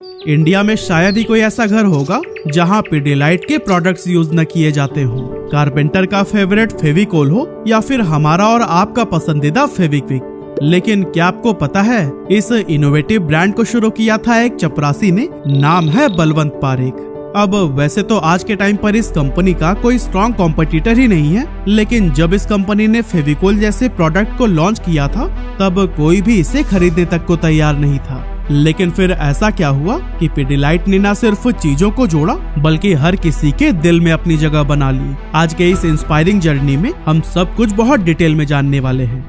India में शायद ही कोई ऐसा घर होगा जहां पिडिलाइट के प्रोडक्ट्स यूज न किए जाते हो। कारपेंटर का फेवरेट फेविकोल हो या फिर हमारा और आपका पसंदीदा फेविक्विक। लेकिन क्या आपको पता है, इस इनोवेटिव ब्रांड को शुरू किया था एक चपरासी ने, नाम है बलवंत पारेख। अब वैसे तो आज के टाइम पर इस कंपनी का कोई स्ट्रॉन्ग कॉम्पिटिटर ही नहीं है, लेकिन जब इस कंपनी ने फेविकोल जैसे प्रोडक्ट को लॉन्च किया था तब कोई भी इसे खरीदने तक को तैयार नहीं था। लेकिन फिर ऐसा क्या हुआ कि पिडिलाइट ने न सिर्फ चीजों को जोड़ा बल्कि हर किसी के दिल में अपनी जगह बना ली। आज के इस इंस्पायरिंग जर्नी में हम सब कुछ बहुत डिटेल में जानने वाले हैं।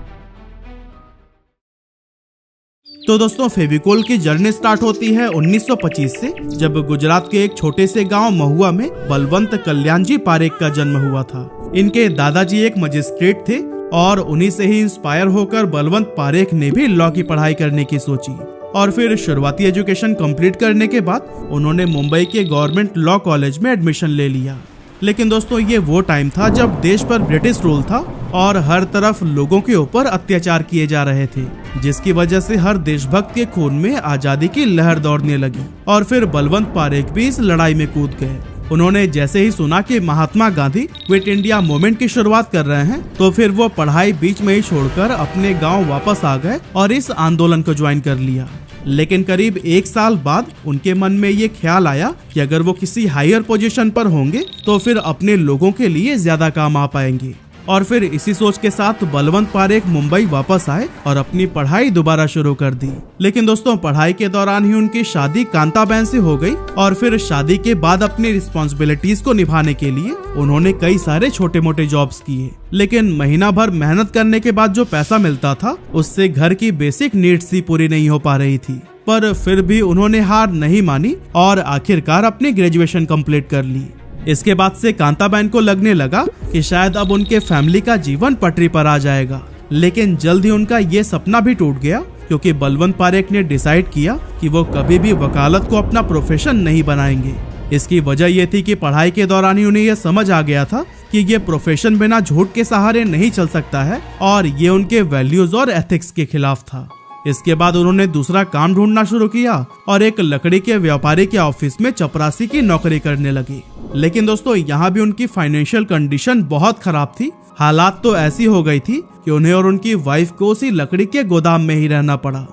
तो दोस्तों, फेविकोल की जर्नी स्टार्ट होती है 1925 से, जब गुजरात के एक छोटे से गांव महुआ में बलवंत कल्याणजी पारेख का जन्म हुआ था। इनके दादाजी एक मजिस्ट्रेट थे और उन्हीं से ही इंस्पायर होकर बलवंत पारेख ने भी लॉ की पढ़ाई करने की सोची। और फिर शुरुआती एजुकेशन कंप्लीट करने के बाद उन्होंने मुंबई के गवर्नमेंट लॉ कॉलेज में एडमिशन ले लिया। लेकिन दोस्तों, ये वो टाइम था जब देश पर ब्रिटिश रूल था और हर तरफ लोगों के ऊपर अत्याचार किए जा रहे थे, जिसकी वजह से हर देशभक्त के खून में आजादी की लहर दौड़ने लगी। और फिर बलवंत पारेख भी इस लड़ाई में कूद गए। उन्होंने जैसे ही सुना कि Mahatma Gandhi quit India movement की शुरुआत कर रहे हैं, तो फिर वो पढ़ाई बीच में ही छोड़कर अपने गांव वापस आ गए और इस आंदोलन को ज्वाइन कर लिया। लेकिन करीब 1 साल बाद उनके मन में ये ख्याल आया कि अगर वो किसी हायर पोजीशन पर होंगे तो फिर अपने लोगों के लिए ज्यादा काम आ पाएंगे। और फिर इसी सोच के साथ बलवंत पारेख मुंबई वापस आए और अपनी पढ़ाई दोबारा शुरू कर दी। लेकिन दोस्तों, पढ़ाई के दौरान ही उनकी शादी कांताबेन से हो गई और फिर शादी के बाद अपनी रिस्पॉन्सिबिलिटीज को निभाने के लिए उन्होंने कई सारे छोटे मोटे जॉब्स किए। लेकिन महीना भर मेहनत करने के बाद जो पैसा मिलता था उससे घर की बेसिक नीड्स ही पूरी नहीं हो पा रही थी। पर फिर भी उन्होंने हार नहीं मानी और आखिरकार अपनी ग्रेजुएशन कंप्लीट कर ली। इसके बाद से कांताबेन को लगने लगा कि शायद अब उनके फैमिली का जीवन पटरी पर आ जाएगा। लेकिन जल्द ही उनका ये सपना भी टूट गया, क्योंकि बलवंत पारेख ने डिसाइड किया कि वो कभी भी वकालत को अपना प्रोफेशन नहीं बनाएंगे। इसकी वजह ये थी कि पढ़ाई के दौरान ही उन्हें यह समझ आ गया था कि ये प्रोफेशन बिना झूठ के सहारे नहीं चल सकता है और ये उनके वैल्यूज और एथिक्स के खिलाफ था। इसके बाद उन्होंने दूसरा काम ढूंढना शुरू किया और एक लकड़ी के व्यापारी के ऑफिस में चपरासी की नौकरी करने लगी। लेकिन दोस्तों, यहाँ भी उनकी फाइनेंशियल कंडीशन बहुत खराब थी। हालात तो ऐसी हो गई थी कि उन्हें और उनकी वाइफ को उसी लकड़ी के गोदाम में ही रहना पड़ा।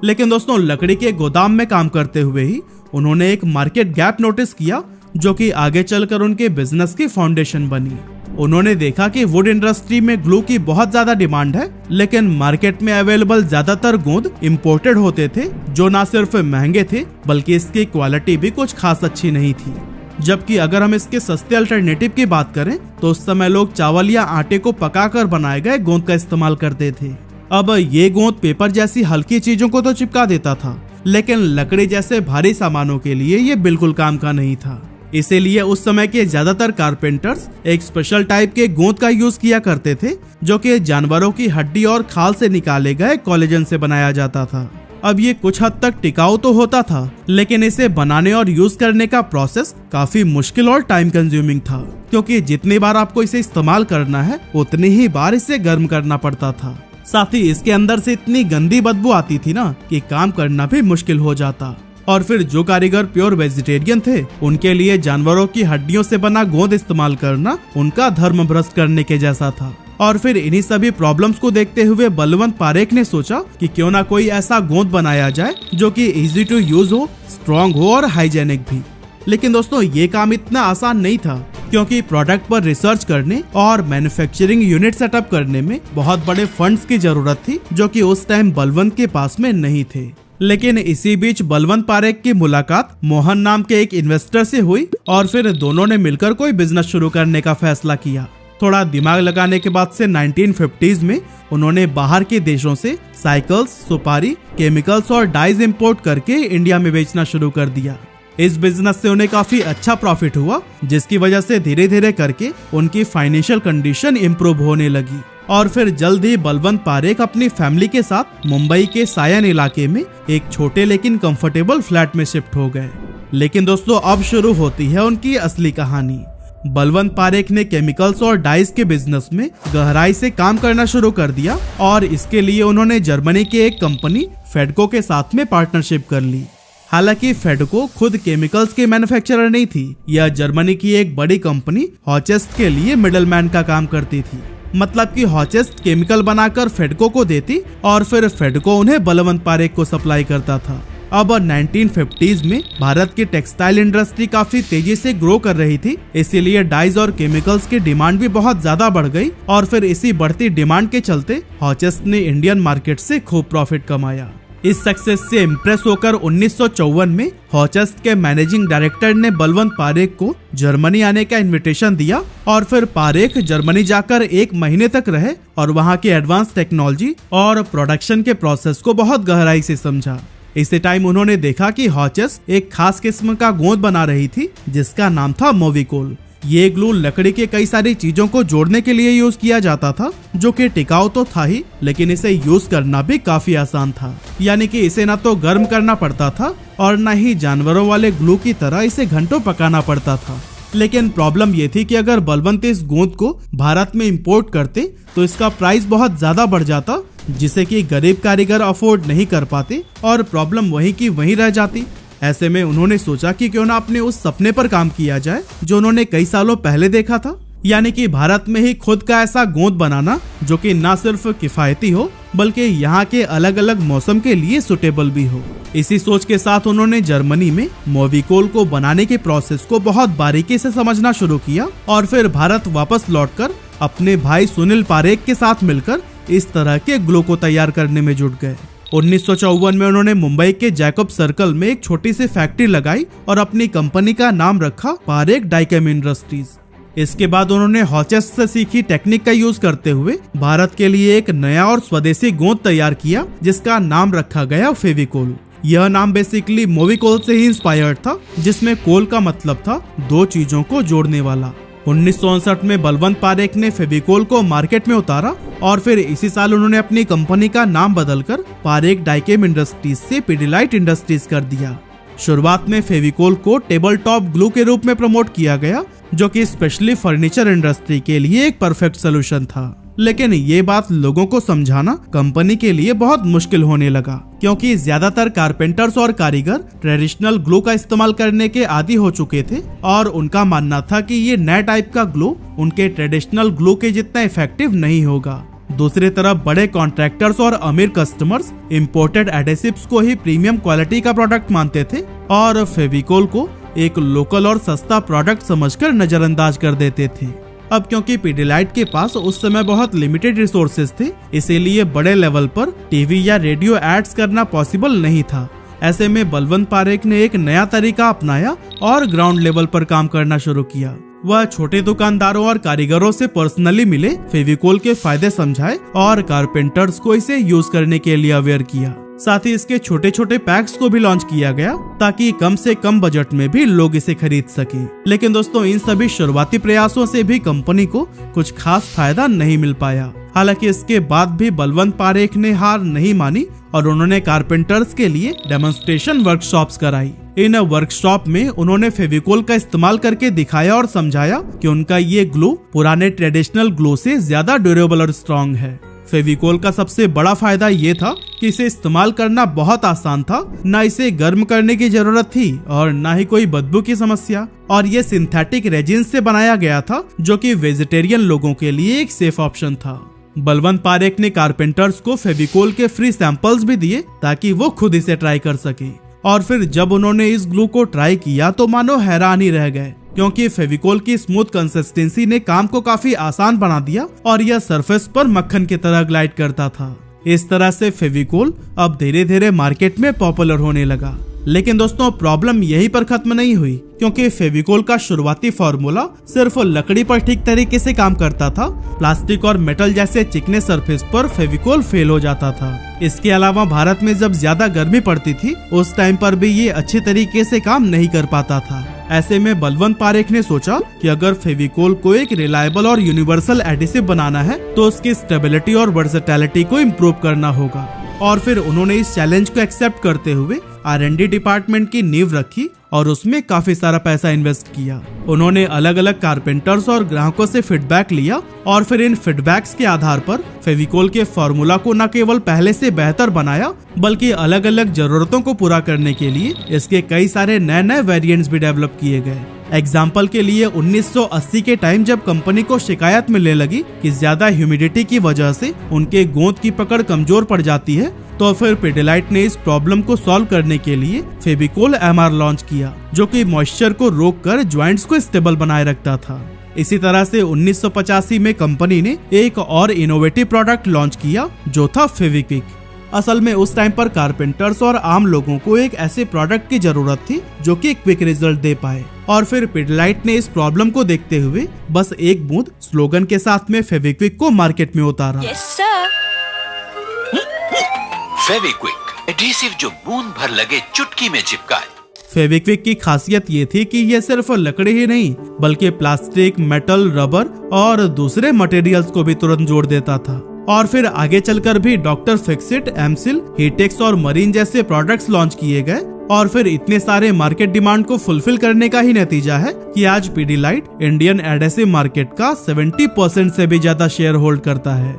लेकिन दोस्तों, लकड़ी के गोदाम में काम करते हुए ही उन्होंने एक मार्केट गैप नोटिस किया, जो कि आगे चलकर उनके बिजनेस की फाउंडेशन बनी। उन्होंने देखा कि वुड इंडस्ट्री में ग्लू की बहुत ज्यादा डिमांड है, लेकिन मार्केट में अवेलेबल ज्यादातर गोंद इंपोर्टेड होते थे, जो न सिर्फ महंगे थे बल्कि इसकी क्वालिटी भी कुछ खास अच्छी नहीं थी। जबकि अगर हम इसके सस्ते अल्टरनेटिव की बात करें तो उस समय लोग चावल या आटे को पकाकर बनाए गए गोंद का इस्तेमाल करते थे। अब ये गोंद पेपर जैसी हल्की चीजों को तो चिपका देता था, लेकिन लकड़ी जैसे भारी सामानों के लिए ये बिल्कुल काम का नहीं था। इसीलिए उस समय के ज्यादातर कारपेंटर्स एक स्पेशल टाइप के गोंद का यूज किया करते थे, जो कि जानवरों की हड्डी और खाल से निकाले गए कोलेजन से बनाया जाता था। अब ये कुछ हद तक टिकाऊ तो होता था, लेकिन इसे बनाने और यूज करने का प्रोसेस काफी मुश्किल और टाइम कंज्यूमिंग था, क्योंकि जितनी बार आपको इसे इस्तेमाल करना है उतनी ही बार इसे गर्म करना पड़ता था। साथ ही इसके अंदर से इतनी गंदी बदबू आती थी ना कि काम करना भी मुश्किल हो जाता। और फिर जो कारीगर प्योर वेजिटेरियन थे, उनके लिए जानवरों की हड्डियों से बना गोंद इस्तेमाल करना उनका धर्म भ्रष्ट करने के जैसा था। और फिर इन्हीं सभी प्रॉब्लम्स को देखते हुए बलवंत पारेख ने सोचा कि क्यों ना कोई ऐसा गोंद बनाया जाए जो कि इजी टू यूज हो, स्ट्रॉन्ग हो और हाइजेनिक भी। लेकिन दोस्तों, ये काम इतना आसान नहीं था, क्योंकि प्रोडक्ट पर रिसर्च करने और मैन्युफैक्चरिंग यूनिट सेटअप करने में बहुत बड़े फंड्स की जरूरत थी, जो कि उस टाइम बलवंत के पास में नहीं थे। लेकिन इसी बीच बलवंत पारेख की मुलाकात मोहन नाम के एक इन्वेस्टर से हुई और फिर दोनों ने मिलकर कोई बिजनेस शुरू करने का फैसला किया। थोड़ा दिमाग लगाने के बाद से 1950s में उन्होंने बाहर के देशों से साइकिल्स, सुपारी, केमिकल्स और डाइज इंपोर्ट करके इंडिया में बेचना शुरू कर दिया। इस बिजनेस से उन्हें काफी अच्छा प्रॉफिट हुआ, जिसकी वजह से धीरे धीरे करके उनकी फाइनेंशियल कंडीशन इम्प्रूव होने लगी। और फिर जल्द ही बलवंत पारेख अपनी फैमिली के साथ मुंबई के सायन इलाके में एक छोटे लेकिन कंफर्टेबल फ्लैट में शिफ्ट हो गए। लेकिन दोस्तों, अब शुरू होती है उनकी असली कहानी। बलवंत पारेख ने केमिकल्स और डाइस के बिजनेस में गहराई से काम करना शुरू कर दिया और इसके लिए उन्होंने जर्मनी के एक कंपनी फेडको के साथ में पार्टनरशिप कर ली। हालांकि फेडको खुद केमिकल्स के मैन्युफैक्चरर नहीं थी, यह जर्मनी की एक बड़ी कंपनी हॉचेस्ट के लिए मिडलमैन का काम करती थी। मतलब कि हॉचेस्ट केमिकल बनाकर फेडको को देती और फिर फेडको उन्हें बलवंत पारेख को सप्लाई करता था। अब 1950s में भारत की टेक्सटाइल इंडस्ट्री काफी तेजी से ग्रो कर रही थी, इसीलिए डाइज और केमिकल्स की डिमांड भी बहुत ज्यादा बढ़ गई और फिर इसी बढ़ती डिमांड के चलते हॉचेस्ट ने इंडियन मार्केट से खूब प्रॉफिट कमाया। इस सक्सेस से इम्प्रेस होकर 1954 में हॉचेस्ट के मैनेजिंग डायरेक्टर ने बलवंत पारेख को जर्मनी आने का इनविटेशन दिया और फिर पारेख जर्मनी जाकर 1 महीने तक रहे और वहां की एडवांस टेक्नोलॉजी और प्रोडक्शन के प्रोसेस को बहुत गहराई से समझा। इसी टाइम उन्होंने देखा कि हॉचेस्ट एक खास किस्म का गोंद बना रही थी जिसका नाम था मोविकोल। ये ग्लू लकड़ी के कई सारी चीजों को जोड़ने के लिए यूज किया जाता था, जो कि टिकाऊ तो था ही, लेकिन इसे यूज करना भी काफी आसान था। यानी कि इसे ना तो गर्म करना पड़ता था और न ही जानवरों वाले ग्लू की तरह इसे घंटों पकाना पड़ता था। लेकिन प्रॉब्लम ये थी कि अगर बलवंत इस गोंद को भारत में इंपोर्ट करते तो इसका प्राइस बहुत ज्यादा बढ़ जाता, जिसे कि गरीब कारीगर अफोर्ड नहीं कर पाते और प्रॉब्लम वही की वहीं रह जाती। ऐसे में उन्होंने सोचा कि क्यों ना अपने उस सपने पर काम किया जाए जो उन्होंने कई सालों पहले देखा था, यानी कि भारत में ही खुद का ऐसा गोंद बनाना जो कि न सिर्फ किफायती हो बल्कि यहाँ के अलग अलग मौसम के लिए सुटेबल भी हो। इसी सोच के साथ उन्होंने जर्मनी में मोविकोल को बनाने के प्रोसेस को बहुत बारीकी से समझना शुरू किया और फिर भारत वापस लौटकर अपने भाई सुनील पारेख के साथ मिलकर इस तरह के ग्लू को तैयार करने में जुट गए। 1954 में उन्होंने मुंबई के जैकब सर्कल में एक छोटी सी फैक्ट्री लगाई और अपनी कंपनी का नाम रखा पारेख डाइकेम इंडस्ट्रीज। इसके बाद उन्होंने हॉचेस्ट से सीखी टेक्निक का यूज करते हुए भारत के लिए एक नया और स्वदेशी गोंद तैयार किया जिसका नाम रखा गया फेविकोल। यह नाम बेसिकली मोविकोल से ही इंस्पायर्ड था, जिसमें कोल का मतलब था 2 चीजों को जोड़ने वाला। 1959 में बलवंत पारेख ने फेविकोल को मार्केट में उतारा और फिर इसी साल उन्होंने अपनी कंपनी का नाम बदलकर पारेख डाइकेम इंडस्ट्रीज से पिडिलाइट इंडस्ट्रीज कर दिया। शुरुआत में फेविकोल को टेबल टॉप ग्लू के रूप में प्रमोट किया गया, जो कि स्पेशली फर्नीचर इंडस्ट्री के लिए एक परफेक्ट सोल्यूशन था। लेकिन ये बात लोगों को समझाना कंपनी के लिए बहुत मुश्किल होने लगा, क्योंकि ज्यादातर कारपेंटर्स और कारीगर ट्रेडिशनल ग्लू का इस्तेमाल करने के आदी हो चुके थे और उनका मानना था कि ये नया टाइप का ग्लू उनके ट्रेडिशनल ग्लू के जितना इफेक्टिव नहीं होगा। दूसरी तरफ बड़े कॉन्ट्रैक्टर्स और अमीर कस्टमर्स इंपोर्टेड एडेसिव्स को ही प्रीमियम क्वालिटी का प्रोडक्ट मानते थे और फेविकोल को एक लोकल और सस्ता प्रोडक्ट समझकर नजरअंदाज कर देते थे। अब क्योंकि पिडिलाइट के पास उस समय बहुत लिमिटेड रिसोर्सेज थे, इसीलिए बड़े लेवल पर टीवी या रेडियो एड्स करना पॉसिबल नहीं था। ऐसे में बलवंत पारेख ने एक नया तरीका अपनाया और ग्राउंड लेवल पर काम करना शुरू किया। वह छोटे दुकानदारों और कारीगरों से पर्सनली मिले, फेविकोल के फायदे समझाए और कारपेंटर्स को इसे यूज करने के लिए अवेयर किया। साथ ही इसके छोटे छोटे पैक्स को भी लॉन्च किया गया ताकि कम से कम बजट में भी लोग इसे खरीद सके। लेकिन दोस्तों, इन सभी शुरुआती प्रयासों से भी कंपनी को कुछ खास फायदा नहीं मिल पाया। हालांकि इसके बाद भी बलवंत पारेख ने हार नहीं मानी और उन्होंने कारपेंटर्स के लिए डेमोन्स्ट्रेशन वर्कशॉप्स कराई। इन वर्कशॉप में उन्होंने फेविकोल का इस्तेमाल करके दिखाया और समझाया कि उनका ये ग्लू पुराने ट्रेडिशनल ग्लू से ज्यादा ड्यूरेबल और स्ट्रॉन्ग है। फेविकोल का सबसे बड़ा फायदा ये था कि इसे इस्तेमाल करना बहुत आसान था, न इसे गर्म करने की जरूरत थी और न ही कोई बदबू की समस्या, और ये सिंथेटिक रेजिन से बनाया गया था जो कि वेजिटेरियन लोगों के लिए एक सेफ ऑप्शन था। बलवंत पारेख ने कारपेंटर्स को फेविकोल के फ्री सैंपल्स भी दिए ताकि वो खुद इसे ट्राई कर सके। और फिर जब उन्होंने इस ग्लू को ट्राई किया तो मानो हैरान ही रह गए, क्योंकि फेविकोल की स्मूथ कंसिस्टेंसी ने काम को काफी आसान बना दिया और यह सरफेस पर मक्खन की तरह ग्लाइड करता था। इस तरह से फेविकोल अब धीरे धीरे मार्केट में पॉपुलर होने लगा। लेकिन दोस्तों, प्रॉब्लम यहीं पर खत्म नहीं हुई, क्योंकि फेविकोल का शुरुआती फॉर्मूला सिर्फ लकड़ी पर ठीक तरीके से काम करता था। प्लास्टिक और मेटल जैसे चिकने सरफेस पर फेविकोल फेल हो जाता था। इसके अलावा भारत में जब ज्यादा गर्मी पड़ती थी उस टाइम पर भी ये अच्छे तरीके से काम नहीं कर पाता था। ऐसे में बलवंत पारेख ने सोचा कि अगर फेविकोल को एक रिलायबल और यूनिवर्सल एडिसिव बनाना है तो उसकी स्टेबिलिटी और वर्सेटैलिटी को इम्प्रूव करना होगा। और फिर उन्होंने इस चैलेंज को एक्सेप्ट करते हुए R&D डिपार्टमेंट की नींव रखी और उसमें काफी सारा पैसा इन्वेस्ट किया। उन्होंने अलग अलग कारपेंटर्स और ग्राहकों से फीडबैक लिया और फिर इन फीडबैक्स के आधार पर फेविकोल के फॉर्मूला को न केवल पहले से बेहतर बनाया बल्कि अलग अलग जरूरतों को पूरा करने के लिए इसके कई सारे नए नए वेरिएंट्स भी डेवलप किए गए। एग्जाम्पल के लिए 1980 के टाइम जब कंपनी को शिकायत मिलने लगी कि ज्यादा ह्यूमिडिटी की वजह से उनके गोंद की पकड़ कमजोर पड़ जाती है, तो फिर पिडिलाइट ने इस प्रॉब्लम को सॉल्व करने के लिए फेविकोल MR लॉन्च किया, जो कि मॉइस्चर को रोककर ज्वाइंट्स को स्टेबल बनाए रखता था। इसी तरह से 1985 में कंपनी ने एक और इनोवेटिव प्रोडक्ट लॉन्च किया जो था फेविक्विक। असल में उस टाइम पर कारपेंटर्स और आम लोगों को एक ऐसे प्रोडक्ट की जरूरत थी जो कि क्विक रिजल्ट दे पाए, और फिर पिडिलाइट ने इस प्रॉब्लम को देखते हुए बस एक बूंद स्लोगन के साथ में फेविक्विक को मार्केट में उतारा। फेविक्विक एडहेसिव जो बूंद भर लगे चुटकी में चिपकाए। फेविक्विक की खासियत ये थी कि ये सिर्फ लकड़ी ही नहीं बल्कि प्लास्टिक, मेटल, रबर और दूसरे मटेरियल्स को भी तुरंत जोड़ देता था। और फिर आगे चलकर भी डॉक्टर फिक्सिट, एमसिल, हीटेक्स और मरीन जैसे प्रोडक्ट्स लॉन्च किए गए, और फिर इतने सारे मार्केट डिमांड को फुलफिल करने का ही नतीजा है कि आज पिडिलाइट इंडियन एडहेसिव मार्केट का 70% से भी ज्यादा शेयर होल्ड करता है।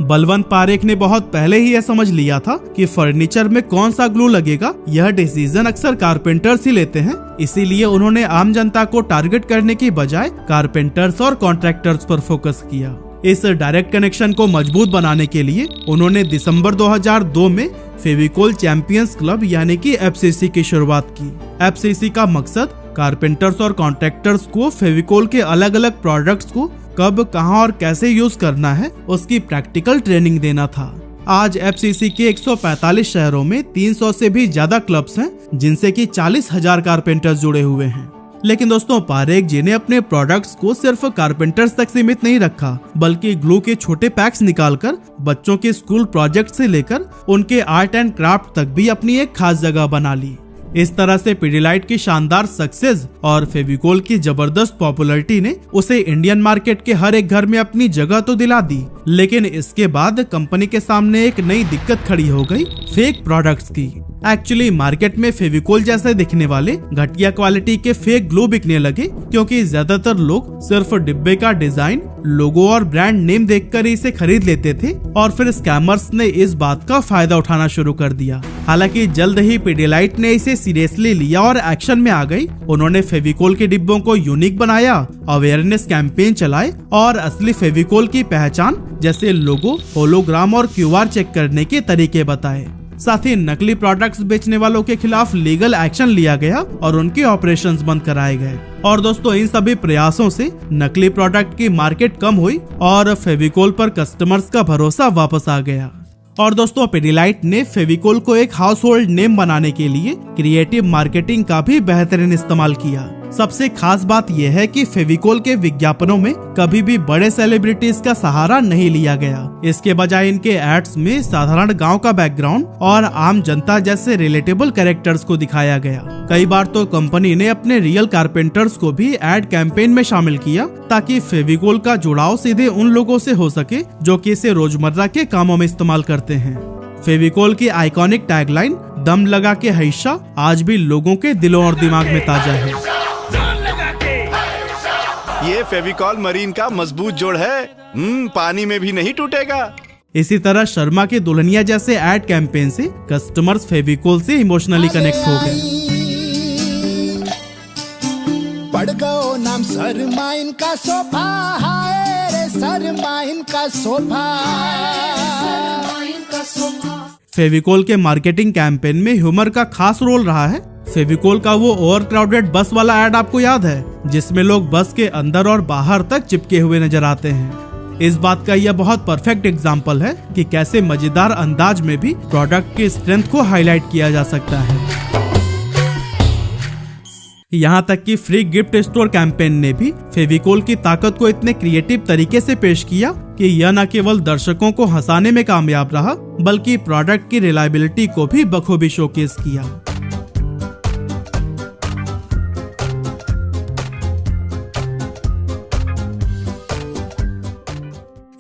बलवंत पारेख ने बहुत पहले ही यह समझ लिया था कि फर्नीचर में कौन सा ग्लू लगेगा यह डिसीजन अक्सर कारपेंटर्स ही लेते हैं, इसीलिए उन्होंने आम जनता को टारगेट करने की बजाय कारपेंटर्स और कॉन्ट्रैक्टर्स पर फोकस किया। इस डायरेक्ट कनेक्शन को मजबूत बनाने के लिए उन्होंने दिसंबर 2002 में फेविकोल चैंपियंस क्लब यानी कि FCC की शुरुआत की। FCC का मकसद कारपेंटर्स और कॉन्ट्रैक्टर्स को फेविकोल के अलग अलग प्रोडक्ट्स को कब, कहां और कैसे यूज करना है उसकी प्रैक्टिकल ट्रेनिंग देना था। आज FCC के 145 शहरों में 300 से भी ज्यादा क्लब्स हैं, जिनसे कि 40,000 कारपेंटर्स जुड़े हुए हैं। लेकिन दोस्तों, पारेख जी ने अपने प्रोडक्ट्स को सिर्फ कारपेंटर्स तक सीमित नहीं रखा, बल्कि ग्लू के छोटे पैक्स निकालकर बच्चों के स्कूल प्रोजेक्ट से लेकर उनके आर्ट एंड क्राफ्ट तक भी अपनी एक खास जगह बना ली। इस तरह से पिडिलाइट की शानदार सक्सेस और फेविकोल की जबरदस्त पॉपुलैरिटी ने उसे इंडियन मार्केट के हर एक घर में अपनी जगह तो दिला दी, लेकिन इसके बाद कंपनी के सामने एक नई दिक्कत खड़ी हो गई, फेक प्रोडक्ट्स की। एक्चुअली मार्केट में फेविकोल जैसे दिखने वाले घटिया क्वालिटी के फेक ग्लू बिकने लगे, क्योंकि ज्यादातर लोग सिर्फ डिब्बे का डिजाइन, लोगो और ब्रांड नेम देखकर इसे खरीद लेते थे, और फिर स्कैमर्स ने इस बात का फायदा उठाना शुरू कर दिया। हालांकि जल्द ही पिडिलाइट ने इसे सीरियसली लिया और एक्शन में आ गई। उन्होंने फेविकोल के डिब्बों को यूनिक बनाया, अवेयरनेस कैंपेन चलाए और असली फेविकोल की पहचान जैसे लोगो, होलोग्राम और QR चेक करने के तरीके बताए। साथ ही नकली प्रोडक्ट्स बेचने वालों के खिलाफ लीगल एक्शन लिया गया और उनके ऑपरेशंस बंद कराए गए। और दोस्तों, इन सभी प्रयासों से नकली प्रोडक्ट की मार्केट कम हुई और फेविकोल पर कस्टमर्स का भरोसा वापस आ गया। और दोस्तों, पिडिलाइट ने फेविकोल को एक हाउस होल्ड नेम बनाने के लिए क्रिएटिव मार्केटिंग का भी बेहतरीन इस्तेमाल किया। सबसे खास बात यह है कि फेविकोल के विज्ञापनों में कभी भी बड़े सेलिब्रिटीज का सहारा नहीं लिया गया। इसके बजाय इनके एड्स में साधारण गांव का बैकग्राउंड और आम जनता जैसे रिलेटेबल कैरेक्टर्स को दिखाया गया। कई बार तो कंपनी ने अपने रियल कारपेंटर्स को भी एड कैंपेन में शामिल किया, ताकि फेविकोल का जुड़ाव सीधे उन लोगों से हो सके जो कि इसे रोजमर्रा के कामों में इस्तेमाल करते हैं। फेविकोल की आइकॉनिक टैगलाइन "दम लगा के हईशा" आज भी लोगों के दिलों और दिमाग में ताजा है। ये फेविकॉल मरीन का मजबूत जोड़ है, पानी में भी नहीं टूटेगा। इसी तरह शर्मा के दुल्हनिया जैसे एड कैंपेन से कस्टमर्स फेविकोल से इमोशनली कनेक्ट हो गए। पड़ गयो नाम सरमाइन का सोफा, हाय रे सरमाइन का सोफा। फेविकोल के मार्केटिंग कैंपेन में ह्यूमर का खास रोल रहा है। फेविकोल का वो ओवर क्राउडेड बस वाला एड आपको याद है, जिसमें लोग बस के अंदर और बाहर तक चिपके हुए नजर आते हैं। इस बात का यह बहुत परफेक्ट एग्जाम्पल है कि कैसे मजेदार अंदाज में भी प्रोडक्ट की स्ट्रेंथ को हाईलाइट किया जा सकता है। यहाँ तक कि फ्री गिफ्ट स्टोर कैंपेन ने भी फेविकोल की ताकत को इतने क्रिएटिव तरीके से पेश किया कि यह न केवल दर्शकों को हंसाने में कामयाब रहा, बल्कि प्रोडक्ट की रिलायबिलिटी को भी बखूबी शोकेस किया।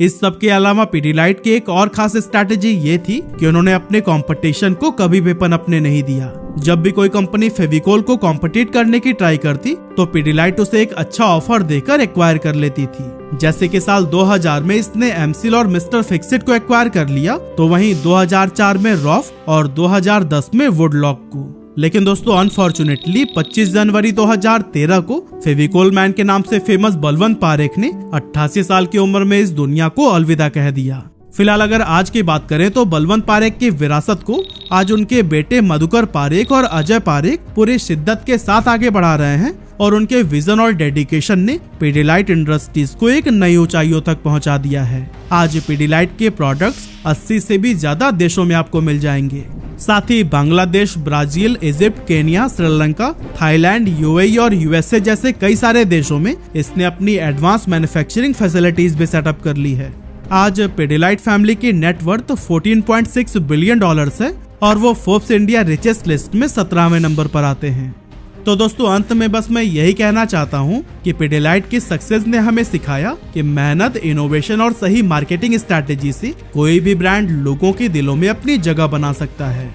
इस सब के अलावा पिडिलाइट की एक और खास स्ट्रैटेजी ये थी कि उन्होंने अपने कंपटीशन को कभी भी पनपने नहीं दिया। जब भी कोई कंपनी फेविकोल को कॉम्पिटिट करने की ट्राई करती तो पिडिलाइट उसे एक अच्छा ऑफर देकर एक्वायर कर लेती थी। जैसे कि साल 2000 में इसने एमसिल और मिस्टर फिक्सिट को एक्वायर कर लिया, तो वहीं 2004 में रॉफ और 2010 में वुडलॉक को। लेकिन दोस्तों अनफॉर्चुनेटली 25 जनवरी 2013 को फेविकोल मैन के नाम से फेमस बलवंत पारेख ने 88 साल की उम्र में इस दुनिया को अलविदा कह दिया। फिलहाल अगर आज की बात करें तो बलवंत पारेख की विरासत को आज उनके बेटे मधुकर पारेख और अजय पारेख पूरी शिद्दत के साथ आगे बढ़ा रहे हैं और उनके विजन और डेडिकेशन ने पिडिलाइट इंडस्ट्रीज को एक नई ऊंचाइयों तक पहुंचा दिया है। आज पिडिलाइट के प्रोडक्ट्स 80 से भी ज्यादा देशों में आपको मिल जाएंगे। साथ ही Bangladesh, Brazil, Egypt, Kenya, Sri Lanka, Thailand, UAE और यूएसए जैसे कई सारे देशों में इसने अपनी एडवांस मैन्युफैक्चरिंग फैसिलिटीज भी सेटअप कर ली है। आज पिडिलाइट फैमिली की नेटवर्थ $14.6 बिलियन है और वो फोर्ब्स इंडिया रिचेस्ट लिस्ट में 17वें नंबर पर आते हैं। तो दोस्तों अंत में बस मैं यही कहना चाहता हूँ कि पिडिलाइट की सक्सेस ने हमें सिखाया कि मेहनत, इनोवेशन और सही मार्केटिंग स्ट्रैटेजी से कोई भी ब्रांड लोगों के दिलों में अपनी जगह बना सकता है।